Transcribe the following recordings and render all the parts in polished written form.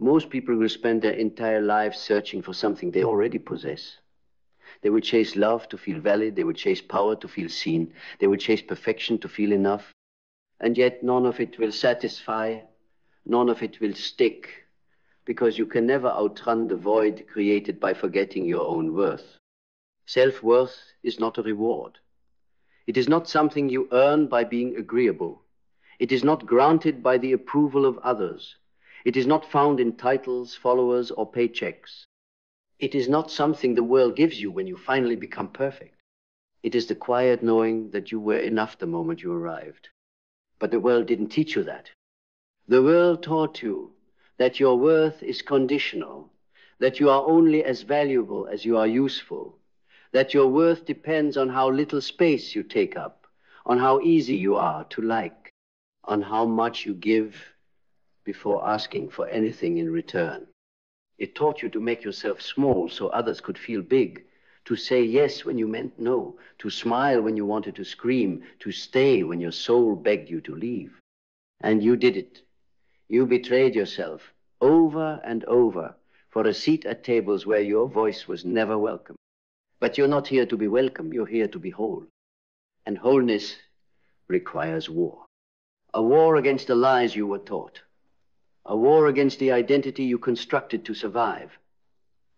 Most people will spend their entire lives searching for something they already possess. They will chase love to feel valid. They will chase power to feel seen. They will chase perfection to feel enough. And yet none of it will satisfy. None of it will stick, because you can never outrun the void created by forgetting your own worth. Self-worth is not a reward. It is not something you earn by being agreeable. It is not granted by the approval of others. It is not found in titles, followers, or paychecks. It is not something the world gives you when you finally become perfect. It is the quiet knowing that you were enough the moment you arrived. But the world didn't teach you that. The world taught you that your worth is conditional, that you are only as valuable as you are useful, that your worth depends on how little space you take up, on how easy you are to like, on how much you give before asking for anything in return. It taught you to make yourself small so others could feel big, to say yes when you meant no, to smile when you wanted to scream, to stay when your soul begged you to leave. And you did it. You betrayed yourself over and over for a seat at tables where your voice was never welcome. But you're not here to be welcome, you're here to be whole. And wholeness requires war. A war against the lies you were taught. A war against the identity you constructed to survive.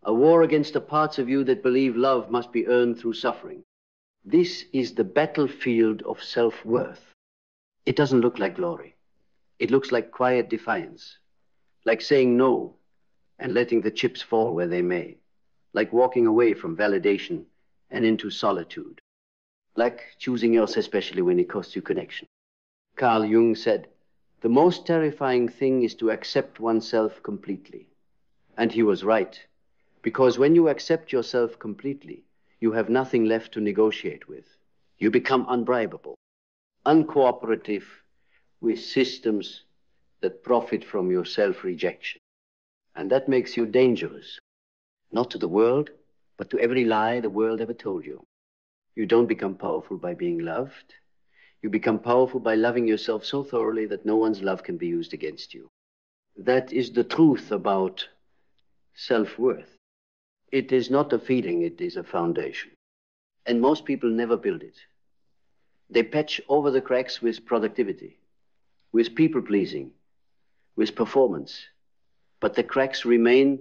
A war against the parts of you that believe love must be earned through suffering. This is the battlefield of self-worth. It doesn't look like glory. It looks like quiet defiance, like saying no and letting the chips fall where they may, like walking away from validation and into solitude, like choosing yours especially when it costs you connection. Carl Jung said, "The most terrifying thing is to accept oneself completely." And he was right, because when you accept yourself completely, you have nothing left to negotiate with. You become unbribable, uncooperative with systems that profit from your self-rejection. And that makes you dangerous, not to the world, but to every lie the world ever told you. You don't become powerful by being loved. You become powerful by loving yourself so thoroughly that no one's love can be used against you. That is the truth about self-worth. It is not a feeling, it is a foundation. And most people never build it. They patch over the cracks with productivity, with people-pleasing, with performance. But the cracks remain,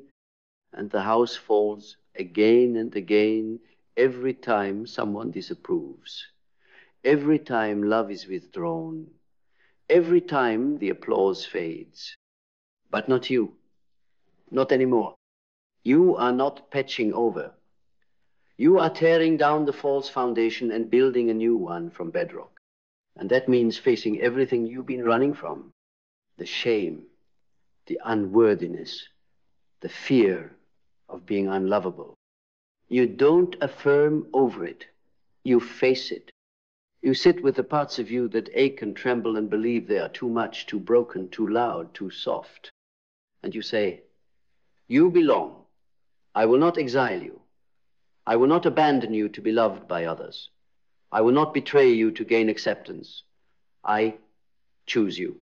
and the house falls again and again every time someone disapproves. Every time love is withdrawn, every time the applause fades. But not you, not anymore. You are not patching over. You are tearing down the false foundation and building a new one from bedrock. And that means facing everything you've been running from. The shame, the unworthiness, the fear of being unlovable. You don't affirm over it. You face it. You sit with the parts of you that ache and tremble and believe they are too much, too broken, too loud, too soft. And you say, "You belong. I will not exile you. I will not abandon you to be loved by others. I will not betray you to gain acceptance. I choose you."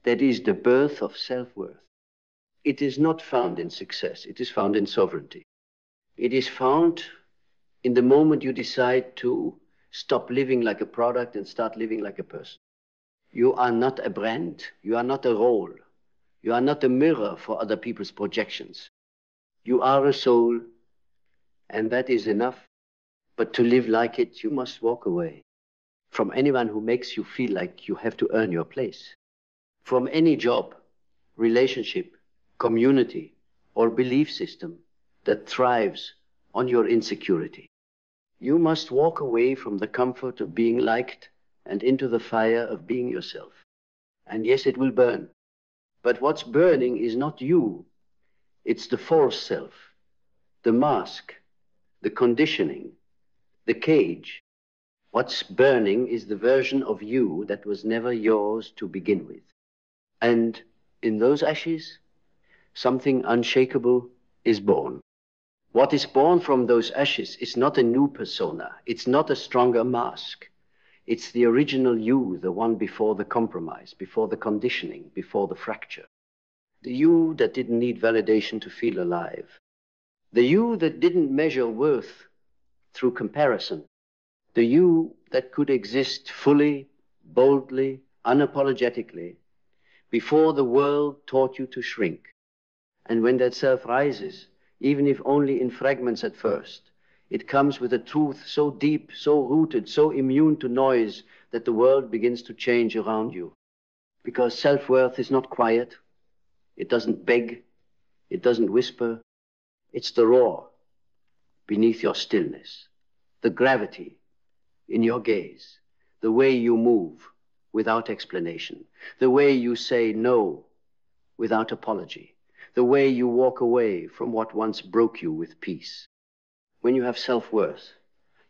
That is the birth of self-worth. It is not found in success. It is found in sovereignty. It is found in the moment you decide to stop living like a product and start living like a person. You are not a brand. You are not a role. You are not a mirror for other people's projections. You are a soul, and that is enough. But to live like it, you must walk away from anyone who makes you feel like you have to earn your place. From any job, relationship, community, or belief system that thrives on your insecurity. You must walk away from the comfort of being liked and into the fire of being yourself. And yes, it will burn. But what's burning is not you. It's the false self, the mask, the conditioning, the cage. What's burning is the version of you that was never yours to begin with. And in those ashes, something unshakable is born. What is born from those ashes is not a new persona. It's not a stronger mask. It's the original you, the one before the compromise, before the conditioning, before the fracture. The you that didn't need validation to feel alive. The you that didn't measure worth through comparison. The you that could exist fully, boldly, unapologetically, before the world taught you to shrink. And when that self rises, even if only in fragments at first, it comes with a truth so deep, so rooted, so immune to noise that the world begins to change around you. Because self-worth is not quiet. It doesn't beg. It doesn't whisper. It's the roar beneath your stillness, the gravity in your gaze, the way you move without explanation, the way you say no without apology, the way you walk away from what once broke you with peace. When you have self-worth,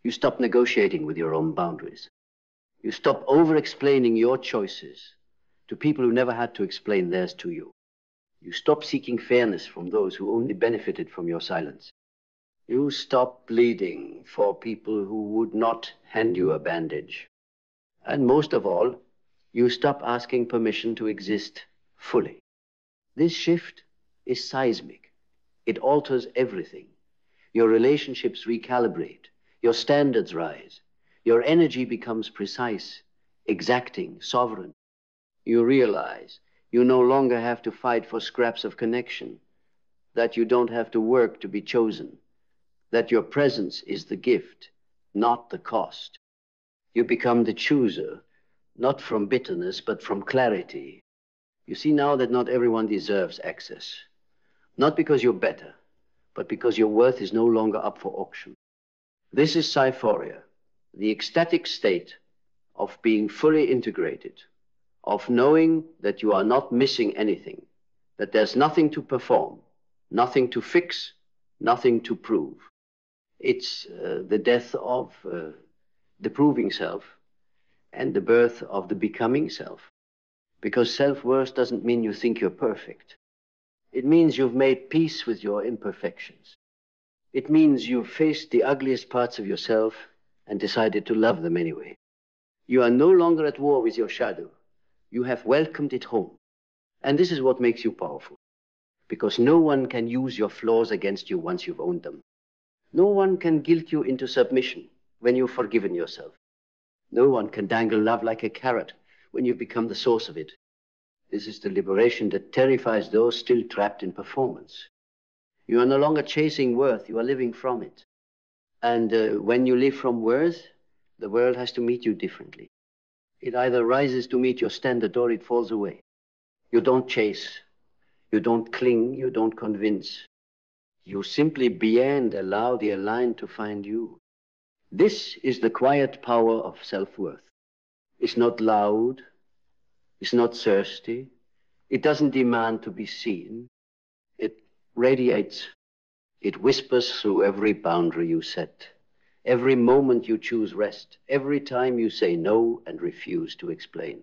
you stop negotiating with your own boundaries. You stop over-explaining your choices to people who never had to explain theirs to you. You stop seeking fairness from those who only benefited from your silence. You stop bleeding for people who would not hand you a bandage. And most of all, you stop asking permission to exist fully. This shift is seismic. It alters everything. Your relationships recalibrate. Your standards rise. Your energy becomes precise, exacting, sovereign. You realize you no longer have to fight for scraps of connection, that you don't have to work to be chosen, that your presence is the gift, not the cost. You become the chooser, not from bitterness, but from clarity. You see now that not everyone deserves access, not because you're better, but because your worth is no longer up for auction. This is syphoria, the ecstatic state of being fully integrated, of knowing that you are not missing anything, that there's nothing to perform, nothing to fix, nothing to prove. It's the death of the proving self and the birth of the becoming self. Because self-worth doesn't mean you think you're perfect. It means you've made peace with your imperfections. It means you've faced the ugliest parts of yourself and decided to love them anyway. You are no longer at war with your shadow. You have welcomed it home. And this is what makes you powerful. Because no one can use your flaws against you once you've owned them. No one can guilt you into submission when you've forgiven yourself. No one can dangle love like a carrot when you've become the source of it. This is the liberation that terrifies those still trapped in performance. You are no longer chasing worth, you are living from it. And when you live from worth, the world has to meet you differently. It either rises to meet your standard or it falls away. You don't chase, you don't cling, you don't convince. You simply be and allow the aligned to find you. This is the quiet power of self-worth. It's not loud, it's not thirsty, it doesn't demand to be seen. It radiates, it whispers through every boundary you set, every moment you choose rest, every time you say no and refuse to explain.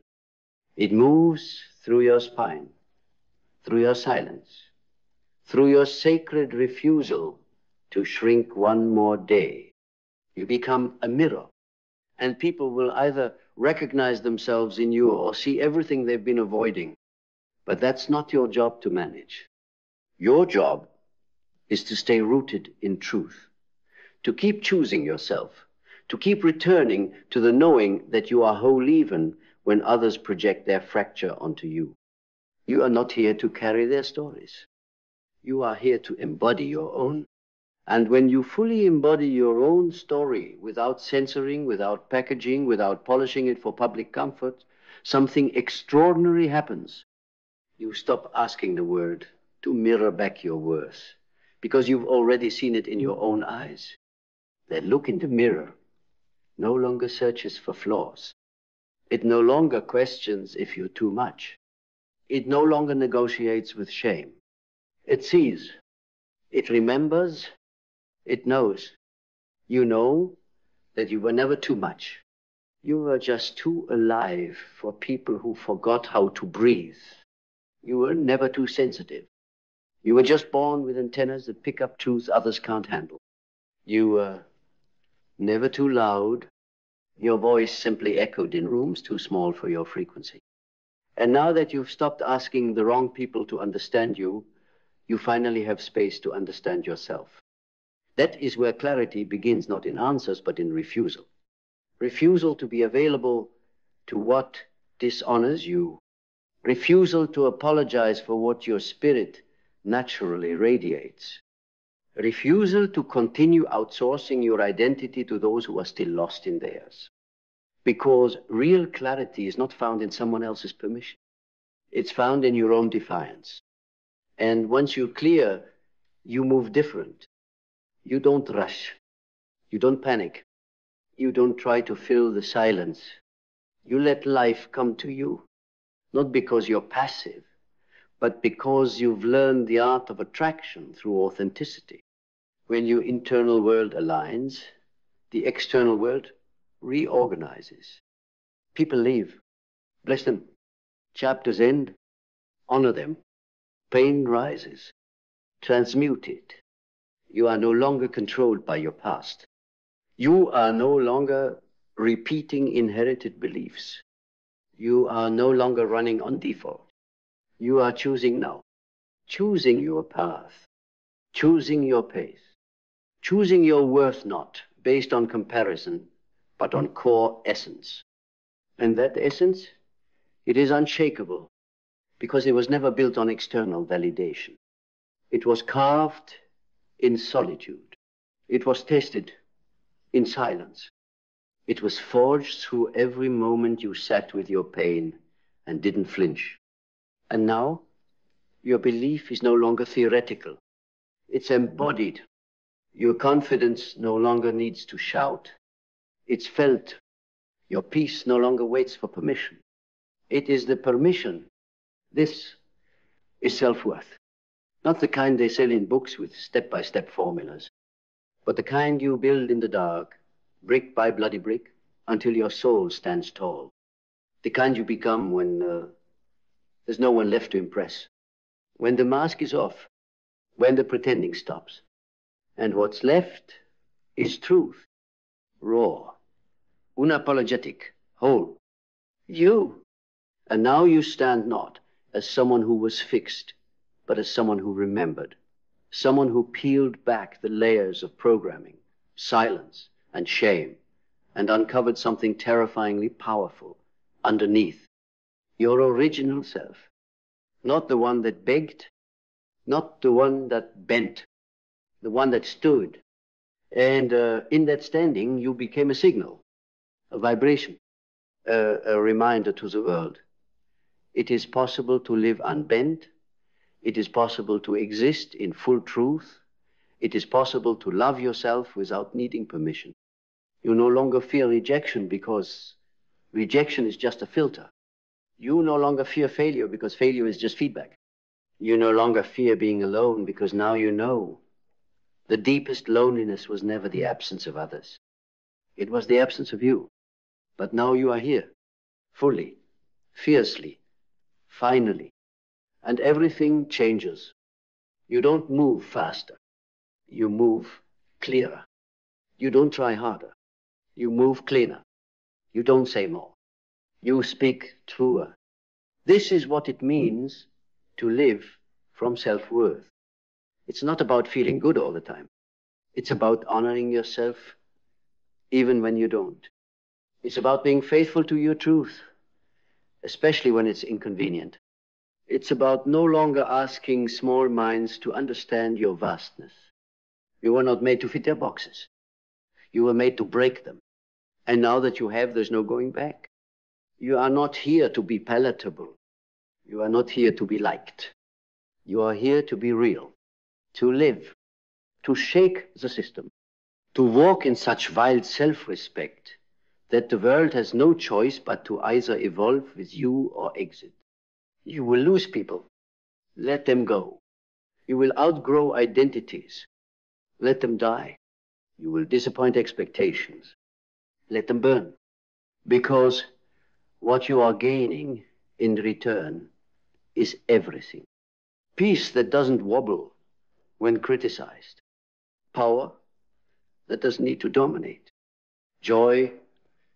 It moves through your spine, through your silence, through your sacred refusal to shrink one more day. You become a mirror, and people will either recognize themselves in you or see everything they've been avoiding. But that's not your job to manage. Your job is to stay rooted in truth, to keep choosing yourself, to keep returning to the knowing that you are whole even when others project their fracture onto you. You are not here to carry their stories. You are here to embody your own. And when you fully embody your own story without censoring, without packaging, without polishing it for public comfort, something extraordinary happens. You stop asking the world to mirror back your worth because you've already seen it in your own eyes. That look in the mirror no longer searches for flaws. It no longer questions if you're too much. It no longer negotiates with shame. It sees, it remembers, it knows. You know that you were never too much. You were just too alive for people who forgot how to breathe. You were never too sensitive. You were just born with antennas that pick up truths others can't handle. You were never too loud. Your voice simply echoed in rooms too small for your frequency. And now that you've stopped asking the wrong people to understand you, you finally have space to understand yourself. That is where clarity begins, not in answers, but in refusal. Refusal to be available to what dishonors you. Refusal to apologize for what your spirit naturally radiates. Refusal to continue outsourcing your identity to those who are still lost in theirs. Because real clarity is not found in someone else's permission. It's found in your own defiance. And once you're clear, you move different. You don't rush. You don't panic. You don't try to fill the silence. You let life come to you, not because you're passive, but because you've learned the art of attraction through authenticity. When your internal world aligns, the external world reorganizes. People leave. Bless them. Chapters end. Honor them. Pain rises. Transmute it. You are no longer controlled by your past. You are no longer repeating inherited beliefs. You are no longer running on default. You are choosing now. Choosing your path. Choosing your pace. Choosing your worth not based on comparison, but on core essence. And that essence, it is unshakable because it was never built on external validation. It was carved in solitude. It was tested in silence. It was forged through every moment you sat with your pain and didn't flinch. And now, your belief is no longer theoretical. It's embodied. Your confidence no longer needs to shout. It's felt. Your peace no longer waits for permission. It is the permission. This is self-worth. Not the kind they sell in books with step-by-step formulas, but the kind you build in the dark, brick by bloody brick, until your soul stands tall. The kind you become when there's no one left to impress. When the mask is off, when the pretending stops. And what's left is truth, raw, unapologetic, whole. You. And now you stand not as someone who was fixed, but as someone who remembered. Someone who peeled back the layers of programming, silence, and shame, and uncovered something terrifyingly powerful underneath. Your original self. Not the one that begged, not the one that bent, the one that stood. And in that standing, you became a signal, a vibration, a reminder to the world. It is possible to live unbent. It is possible to exist in full truth. It is possible to love yourself without needing permission. You no longer fear rejection because rejection is just a filter. You no longer fear failure because failure is just feedback. You no longer fear being alone because now you know the deepest loneliness was never the absence of others. It was the absence of you. But now you are here, fully, fiercely, finally. And everything changes. You don't move faster. You move clearer. You don't try harder. You move cleaner. You don't say more. You speak truer. This is what it means to live from self-worth. It's not about feeling good all the time. It's about honoring yourself even when you don't. It's about being faithful to your truth, especially when it's inconvenient. It's about no longer asking small minds to understand your vastness. You were not made to fit their boxes. You were made to break them. And now that you have, there's no going back. You are not here to be palatable. You are not here to be liked. You are here to be real, to live, to shake the system, to walk in such wild self-respect that the world has no choice but to either evolve with you or exit. You will lose people. Let them go. You will outgrow identities. Let them die. You will disappoint expectations. Let them burn. Because what you are gaining in return is everything. Peace that doesn't wobble when criticized. Power that doesn't need to dominate. Joy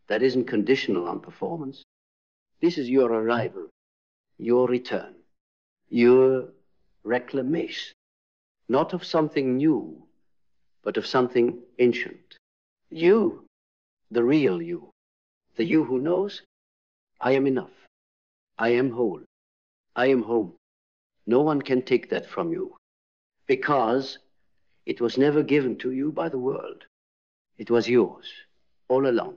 that isn't conditional on performance. This is your arrival. your return, your reclamation, not of something new, but of something ancient. You, the real you, the you who knows, I am enough, I am whole, I am home. No one can take that from you, because it was never given to you by the world. It was yours all along.